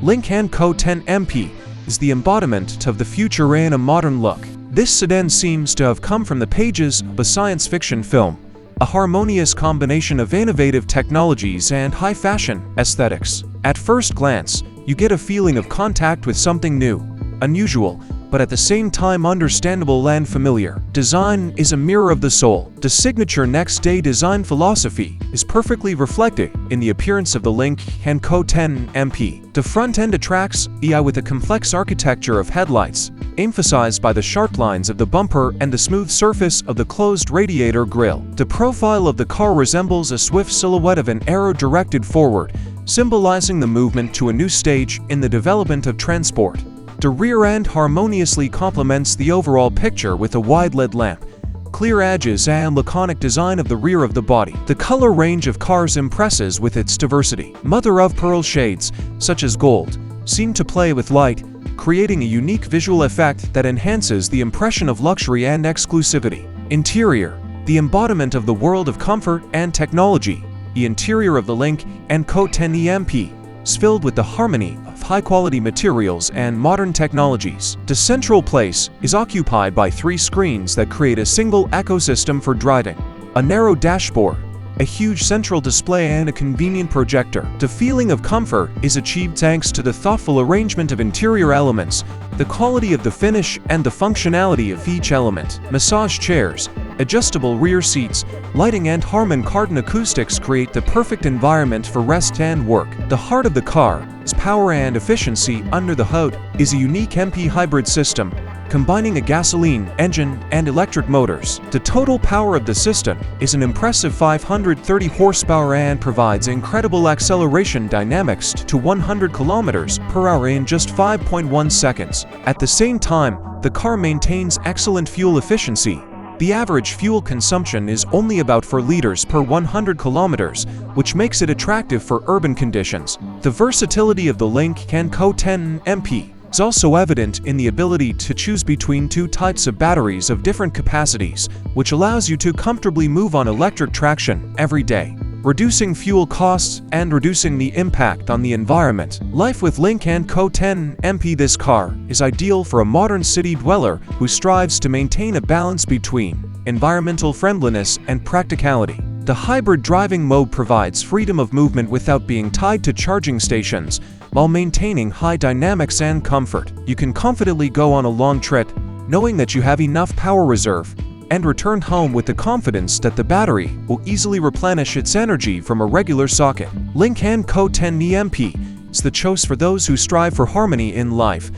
Lynk Co 10MP is the embodiment of the future in a modern look. This sedan seems to have come from the pages of a science fiction film, a harmonious combination of innovative technologies and high-fashion aesthetics. At first glance, you get a feeling of contact with something new, unusual, but at the same time understandable and familiar. Design is a mirror of the soul. The signature next-day design philosophy is perfectly reflected in the appearance of the Lynk Co 10MP. The front end attracts the eye with a complex architecture of headlights, emphasized by the sharp lines of the bumper and the smooth surface of the closed radiator grille. The profile of the car resembles a swift silhouette of an arrow directed forward, symbolizing the movement to a new stage in the development of transport. The rear end harmoniously complements the overall picture with a wide LED lamp, clear edges and laconic design of the rear of the body. The color range of cars impresses with its diversity. Mother-of-pearl shades, such as gold, seem to play with light, creating a unique visual effect that enhances the impression of luxury and exclusivity. Interior, the embodiment of the world of comfort and technology. The interior of the Lynk Co 10MP is filled with the harmony of high-quality materials and modern technologies. The central place is occupied by 3 screens that create a single ecosystem for driving: a narrow dashboard, a huge central display, and a convenient projector. The feeling of comfort is achieved thanks to the thoughtful arrangement of interior elements, the quality of the finish, and the functionality of each element. Massage chairs, adjustable rear seats, lighting, and Harman Kardon acoustics create the perfect environment for rest and work. The heart of the car is power and efficiency. Under the hood is a unique MP hybrid system, combining a gasoline engine and electric motors. The total power of the system is an impressive 530 horsepower and provides incredible acceleration dynamics to 100 km/h in just 5.1 seconds. At the same time, the car maintains excellent fuel efficiency. The average fuel consumption is only about 4 liters per 100 kilometers, which makes it attractive for urban conditions. The versatility of the Lynk Co 10MP is also evident in the ability to choose between 2 types of batteries of different capacities, which allows you to comfortably move on electric traction every day, reducing fuel costs and reducing the impact on the environment. Life with Lynk Co 10MP. This car is ideal for a modern city dweller who strives to maintain a balance between environmental friendliness and practicality. The hybrid driving mode provides freedom of movement without being tied to charging stations, while maintaining high dynamics and comfort. You can confidently go on a long trip, knowing that you have enough power reserve, and return home with the confidence that the battery will easily replenish its energy from a regular socket. Lynk Co 10MP is the choice for those who strive for harmony in life,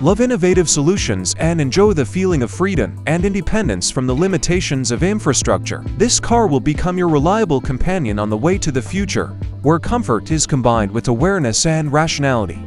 love innovative solutions, and enjoy the feeling of freedom and independence from the limitations of infrastructure. This car will become your reliable companion on the way to the future, where comfort is combined with awareness and rationality.